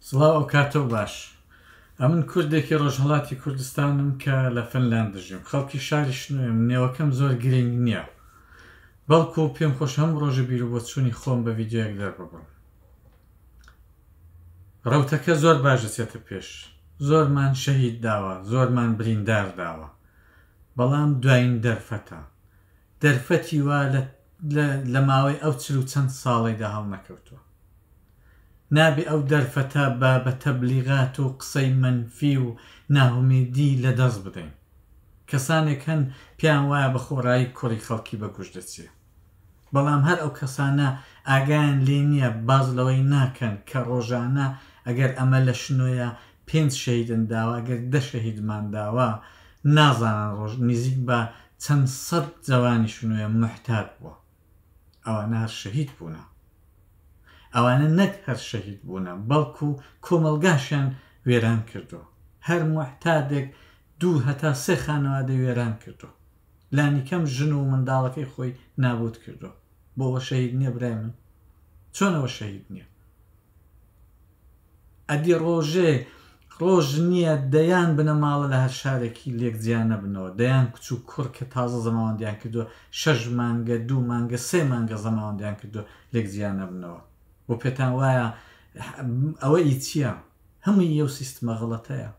سڵاو ئەو کاتۆ باش. ئەمن کوردێکی ڕۆژهەڵاتی کوردستانم کە لە فنلاند دژیم. خەڵکی شاری شنوێم، نێوەکەم زۆر گرنگ نییە، بەڵکو پێم خۆش هەم ڕۆژە بیر و بۆچوونی خۆم بە ڤیدیۆیەک دەرببڕم. ڕەوتەکە زۆر باش دەچێتە پێش، زۆرمان شەهید داوە، زۆرمان بریندار داوە، بەڵام دوایین دەرفەتە. دەرفەتی وا لە ماوەی ئەو چل و چەند ساڵیدا هەڵ نەکەوتووە. نابێ ئەو دەرفەتە بە تەبلیغات و قسەی مەنفی و ناهومێدی لەدەست بدەین. کەسانێک هەن پیان وایە بە خۆڕایی کوڕی خەڵکی بەگوش دەچێ، بەڵام هەر ئەو کەسانە ئاگایان لێ نییە، باز لەوەی ناکەن کە ڕۆژانە ئەگەر ئەمە لە شنۆیە 5 شەهیدن داوە، ئەگەر 10 شەهیدمان داوە، نازانن ڕۆژ نزیک بە چەند سەد جەوانی شنوێ محتات بووە. ئەوانە هەر شەهید بوونە، ئەوانە نەک هەر شەهید بوونە، بەڵکو کۆمەلگاشیان وێران کردو. هەر محتادێک 2 هەتا 3 خانەوادە وێران کردو، لانی کەم ژن و منداڵەکەی خۆی نابود کردو. بۆەوە شەهید نییە برای من؟ چۆنەوە شەهید نییە؟ ئەدی ڕۆژ نییە دەیان بنە ماڵە لە هەر شارێکی لێکجیان نەبنەوە، دەیان کچ و کوڕ کە تازە زەماوەندیان کردووە 6 مانگە 2 مانگە 3 مانگە زەماوەندیان کردو لێکجیان نەبنەوە. بۆ پێتان وایە ئەوە ئیچیە؟ هەمووی ئەو سیستمە غەڵەتەیە،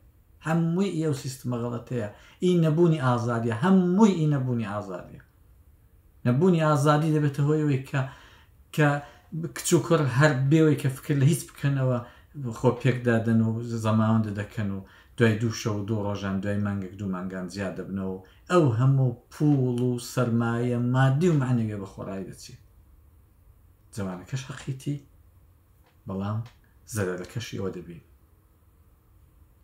هەمووی ئەو سیستمە غەڵەتەیە. ئی نەبوونی ئازادیە، هەمووی ئی نەبوونی ئازادیە. نەبوونی ئازادی دەبێتە هۆیەوەی کە کچ و کوڕ هەر بێوەی کە فکر لە هیچ بکەنەوە خۆ پێکدادەن و زەماوەندە دەکەن و دوای 2 شەو و 2 ڕۆژان دوای مانگێک 2 مانگان زیاد دەبنەوە. ئەو هەموو پوڵ و سەرمایە مادی و معنەوێ بە خۆڕایی دەچێت. جوانەکەش حەقیتی، بەڵام زەرەرەکەشی ئەوە دەبێت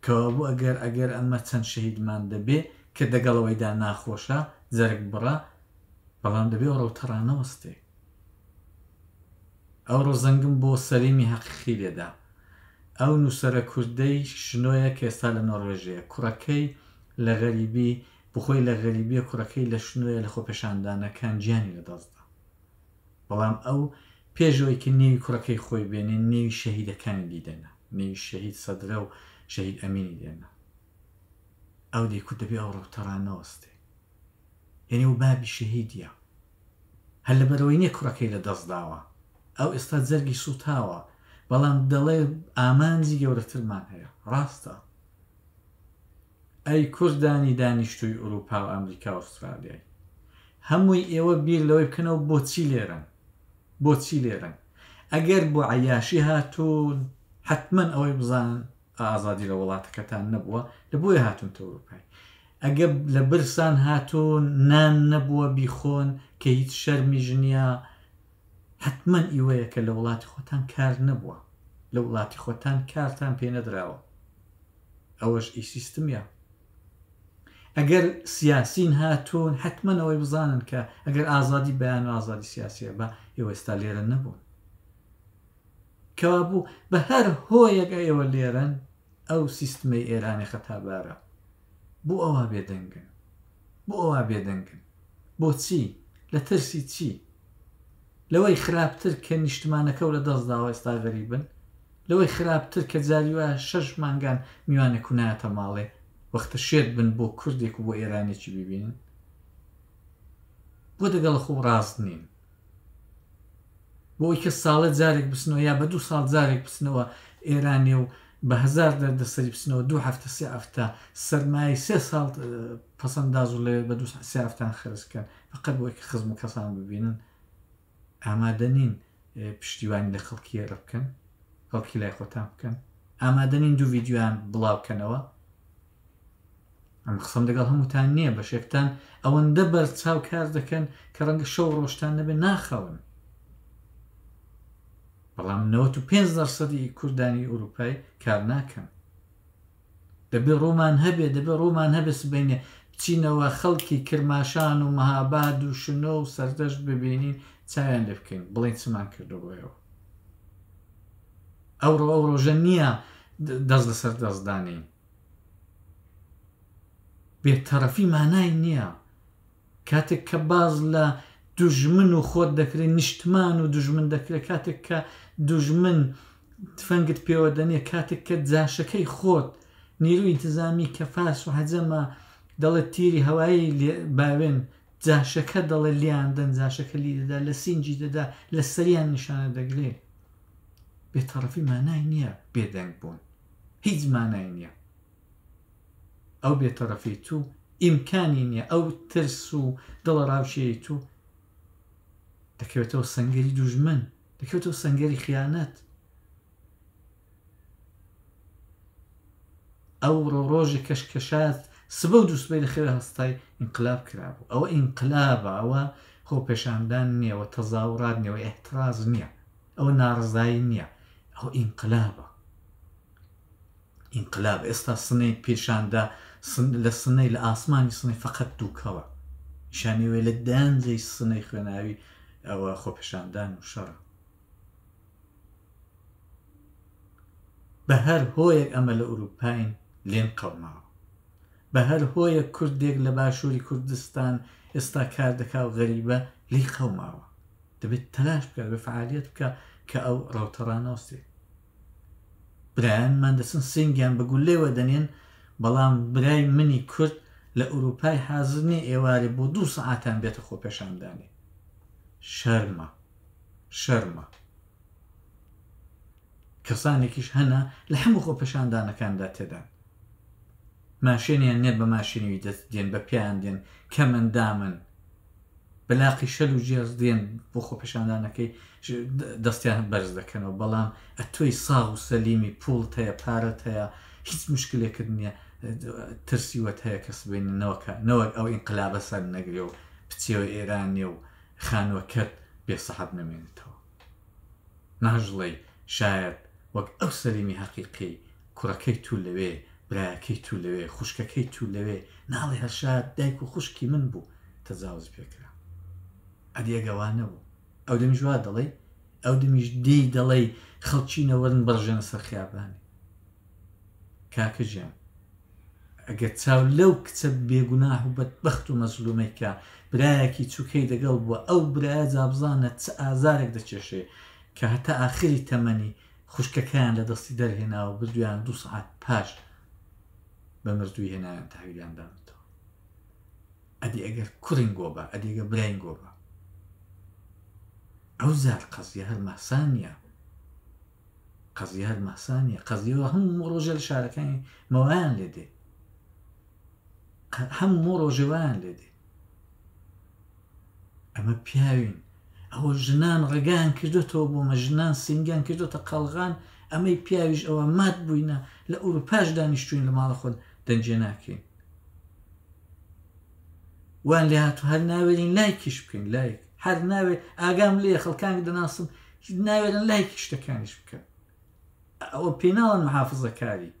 کەوا بوو ئەگەر ئەمە چەند شەهیدمان دەبێ کە دەگەڵەوەیدا ناخۆشە جەرگ بڕە، بەڵام دەبێ ڕەوتەڕانەوەستێ. ئەو ڕۆزەنگم بۆ سەلیمی حەقیقی لێدا، ئەو نووسەرە کوردەی شنۆیە کە ئێستا لە نۆڕێژەیە. کوڕەکەی لە غەریبی بخۆی لە غەریبیە، کوڕەکەی لە شنوۆیە لە خۆپێشاندانەکان گیانی لەدەستدا، بەڵام ئەو پێشەوەی کە نێوی کوڕەکەی خۆی بێنێ نێوی شەهیدەکانی دیدەنە، نێوی شەهید سەدرە و شەهید ئەمینی دێنە. ئەو دەیکوت دەبێ ئەو ڕەوتەڕانەوەستێ، یعنی و بابی شەهیدیە. هەر لەبەرەوەی نییە کوڕەکەی لە دەست داوە، ئەو ئێستا جەرگی سوتاوە، بەڵام دەڵێ ئامانجی گەورەترمان هەیە. ڕاستە. ئەی کوردانی دانیشتووی ئوروپا و ئەمریکا و ئوسترالیای، هەمووی ئێوە بیر لەوەی بکەنەوە بۆچی لێرن. ئەگەر بۆ عەیاشی هاتوون، حتمما ئەوەی بزانن ئازادی لە وڵاتەکەتان نەبووە، لە بۆیە هاتوونتە ئوروپای. ئەگەر لە برسان هاتوون، نان نەبووە بیخۆن کە هیچ شەرمی ژنیە، حتمما ئیوەیە کە لە وڵاتی خۆتان کار نەبووە، لە وڵاتی خۆتان کارتان پێ نەدراوە. ئەوەش ئی سیستمیە. ئەگەر سیاسین هاتوون، حتمما ئەوەی بزانن کە ئەگەر ئازادی بەیان و ئازادی سیاسیە بە، ئێوە ئێستا لێرە نەبوون. کەوا بوو بە هەر هۆیەک ئێوە لێرن، ئەو سیستمەی ئێرانی خەتابارە. بۆ ئەوە بێدەنگن. بۆچی؟ لە ترسی چی؟ لەوەی خراپتر کە نیشتمانەکە و لە دەستداوە ئێستا غەریبن، لەوەی خراپتر کە جاری وایە 6 مانگان میوانێک و نایەتە ماڵێ وەختە شێت بن بۆ کوردێک و بۆ ئێرانێکی ببینن. بۆ دەگەڵە خۆ ڕاست نین، بۆ ئەوی کە ساڵە جارێک بچنەوە یا بە 2 ساڵ جارێک بچنەوە ئێرانێ و بە 1000 دەردەسەری بچنەوە 2 هەفتە 3 هەفتە سەرمای 3 ساڵ پەسەنداز و لەوێ بە 2 3 هەفتان خرجکەن فقط بۆ ئەوەی کە خزم و کەسان ببینن. ئامادە نین پشتیوانی لە خەڵکی ئێرە بکەن، خەڵکی لای خۆتان بکەن. ئامادە نین 2 ڤیدیۆیان بڵاوکەنەوە. ئەم قسەم لەگەڵ هەمووتان نییە، بەشێکتان ئەوەندە بەرچاو کار دەکەن کە ڕەنگە شەو ڕۆژتان نەبێ ناخەون. بەڵام 95% کوردانی ئوروپای کار ناکەن. دەبێ ڕۆمان هەبێ سبەینێ بچینەوە خەڵکی کرماشان و مەهاباد و شنۆ و سەردەشت ببینین، چاویان لێ بکەین بڵێن چمان کردو بۆیەوە. ئەو ڕۆژە نییە دەست لەسەر دەستدانین. بێتەرەفی مانای نییە. کاتێک کە باز لە دوژمن و خۆت دەکرێت، نیشتمان و دوژمن دەکرێت، کاتێک کە دوژمن تفەنگت پێوە دەنێ کاتێک کە جاشەکەی خۆت نیروی انتزامی کە فاس و حەجەمە دەڵێت تیری هەوایی باوێن جاشەکە دەڵێ لیاندەن جاشەکە لی دەدا لە سینجی دەدا لە سەریان نیشانە دەگرێ بێتەڕەفی مانای نییە بێدەنگ بوون هیچ مانای نییە ئەو بێتەڕەفی تو ئیمکانی نییە ئەو ترس و دڵە ڕاوشێی تو دەکەوێتەوە سەنگەری دوژمن دەکەوێتەوە سەنگەری خیانەت ئەو ڕۆژی کەشکەشات سبە و دووسبەی لەخێوە هەستای ئینقلاب کرابوو ئەوە ئینقلابە ئەوە خۆپێشاندان نییە ئەوە تەزاوڕات نییە ئەوە ئێحتراز نییە ئەوە ناڕزایی نییە ئەوە ئینقلابە ئینقلاب ئێستا سنەی پێشاندا لە سنەی لە ئاسمانی سنەی فەقەت دووکەوە نیشانەوەی لە دانجەی سنەی خوێناوی ئەوە خۆپێشاندان و شەڕە بە هەر هۆیەک ئەمە لە ئوروپاین لێن قەوماوە بە هەر هۆیەک کوردێک لە باشووری کوردستان ئێستا کار دەکا و غەریبە لی قەوماوە دەبێت تەلاش بکات بە فعالیت بکە کە ئەو ڕەوتەڕانەوەستێت برایانمان دەچن سنگیان بە گولێوە دەنێن بەڵام برای منی کورد لە ئوروپای حازر نیە ئێوارێ بۆ 2 سەعاتان بێتە خۆپێشاندانی شەرمە شەرمە کەسانێکیش هەنا لە هەموو خۆپێشاندانەکاندا تێدان ماشێنیان نێت بە ماشینیوی دەست دێن بە پیان دێن کەمەندامن بەلاقی شەل و جێز دێن بۆ خۆپێشاندانەکەی دەستیان بەرز دەکەنەوە بەڵام ئەتۆی ساغ و سەلیمی پوڵت هەیە پارەت هەیە هیچ مشکلێکت نییە ترسیوەت هەیە کەس بێنەوەکە نەوەک ئەو ئینقلابە سەر نەگرێ و پچێوە ئێرانێ و خانوەکەت بێسەحەب نەمێنێتەوە ناژڵێ شاید وەک ئەو سەلیمی حەقیقی کوڕەکەی تو لەوێ برایەکەی تو لەوێ خوشکەکەی تو لەوێ ناڵێ هەشاد دایک و خوشکی من بوو تەجاوز پێکرا ئەدیەگەوانە بوو ئەو دەمیش وا دەڵێ ئەو دەمیش دێی دەڵێ خەڵچینەوەرن بەڕژێنە سەر خیابانی کاکە گیان ئەگەر چاو لەو کچە بێگوناح و بەدبەخت و مەزلومەی کە برایەکی چووکەی دەگەڵ بووە ئەو برایە جابزانە چ ئازارێک دەچێشێ کە هەتا ئاخری تەمەنی خوشکەکەیان لە دەستی دەرهێناوە بردویان 2 سەعات پاش بە مردووی هێنایان تاویلیان دامتەوە ئەدی ئەگەر کوڕین گۆبە ئەدیگە براین گۆبە ئەو زار قەزیە هەر ماسانیە قەزیە هەر ماسانیە قەزیەوە هەموو ڕۆژە لە شارەکانی مەوایان لێ دێ هەموو ڕۆژێوایان لێ دێ ئەمە پیاوین ئەوە ژنان ڕێگان کردوێتەوە بۆمە ژنان سنگیان کردوتە قەڵغان ئەمەی پیاویش ئەوە مات بووینە لە ئوروپاش دانیشتوین لە ماڵە خۆن دەنجێ ناکەین وان لێ هاتو هەر ناوێرین لایکیش بکەین لایک هەر ناوێ ئاگام لێ خەڵکان دەناسم ناوێرن لایکی شتەکانیش بکەن ئەوە پێناڵن محافزەکاری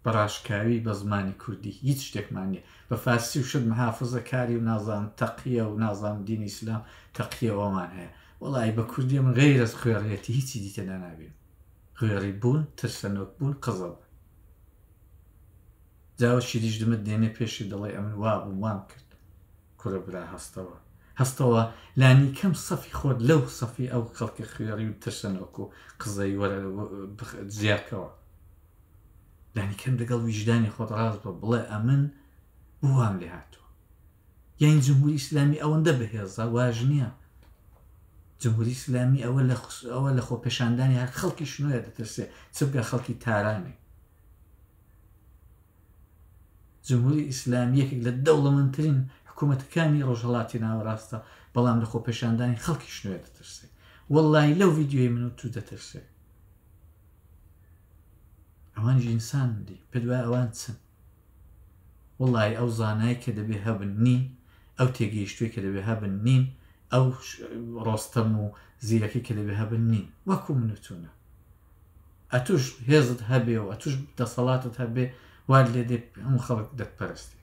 بەڕاشکاوی بە زمانی کوردی هیچ شتێکمان نیە بە فارسی و شت محافزەکاری و نازام تەقیە و نازام دینی ئیسلام تەقیەوەمان هەیە وەڵی بە کوردی من غەیر ئەز خوێڕێتی هیچی دیتەدا نابێن خوێڕی بوون ترسەنۆک بوون قزەڵ جاوە شیریش دمت دێنێ پێشی دەڵێ ئەمن وا بوو وام کرد کوڕە برا هەستەوە لانی کەم سەفی خۆت لەو سەفی ئەو خەڵکی خوێڕی و ترسەنۆک و قزەی وەرە زیادکەوە لانی کەم دەگەڵ ویژدانی خۆت ڕاست بە بڵێ ئەمن بووام لێ هاتووە یان جمهوری ئیسلامی ئەوەندە بەهێزە واژ نییە جمهوری ئیسلامی ئەوە لە خۆپێشاندانی هەر خەڵکی شنوۆیە دەترسێ چ بگە خەڵکی تارانێ جمهوری ئیسلامی یەکێک لە دەوڵەمەندترین حکوومەتەکانی ڕۆژهەڵاتی ناوەڕاستە بەڵام لە خۆپێشاندانی خەڵکی شنوۆیە دەترسێ وەڵڵی لەو ڤیدیۆی من و تو دەترسێ ئەوانیش ئینساندی پێ دوای ئەوان چن وەڵڵی ئەو زانایی کە دەبێ هەبن نین ئەو تێگەیشتووی کە دەبێ هەبن نین ئەو ڕۆستەم و زیرەکەی کە دەبێ هەبن نین وەکو منوتونە ئەتوش هێزت هەبێ و ئەتوش دەسەڵاتت هەبێ وار لێ دێ هەموو خەڵک دەتپەرستی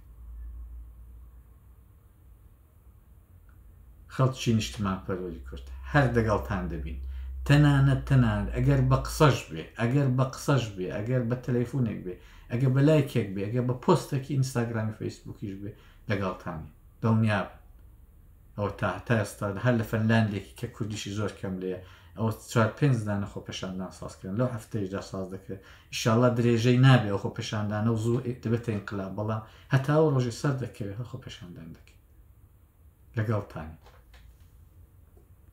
خەڵکی نیشتمان پەروەری کورد هەر دەگەڵتان دەبین تەنانەت ئەگەر بە قسەش بێ ئەگەر بە تەلەیفۆنێک بێ ئەگەر بە لایکێک بێ ئەگەر بە پۆستێکی ئینستاگرامی فەیسبووکیش بێ لەگەڵتانی دڵنیاب ئەوە تا ئێستا هەر لە فەنلاندێکی کە کوردیشی زۆر کەم لێە ئەو 4-5 دانە خۆ پێشاندان سازکردن لەو هەفتەیەدا ساز دەکرێت ئیشاڵا درێژەی نابێ ئەو خۆ پێشاندانە و زوو دەبێتە ئینقلاب بەڵام هەتا ئەو ڕۆژی سەر دەکەوێت خۆ پێشاندان دەکەێت لەگەڵتانی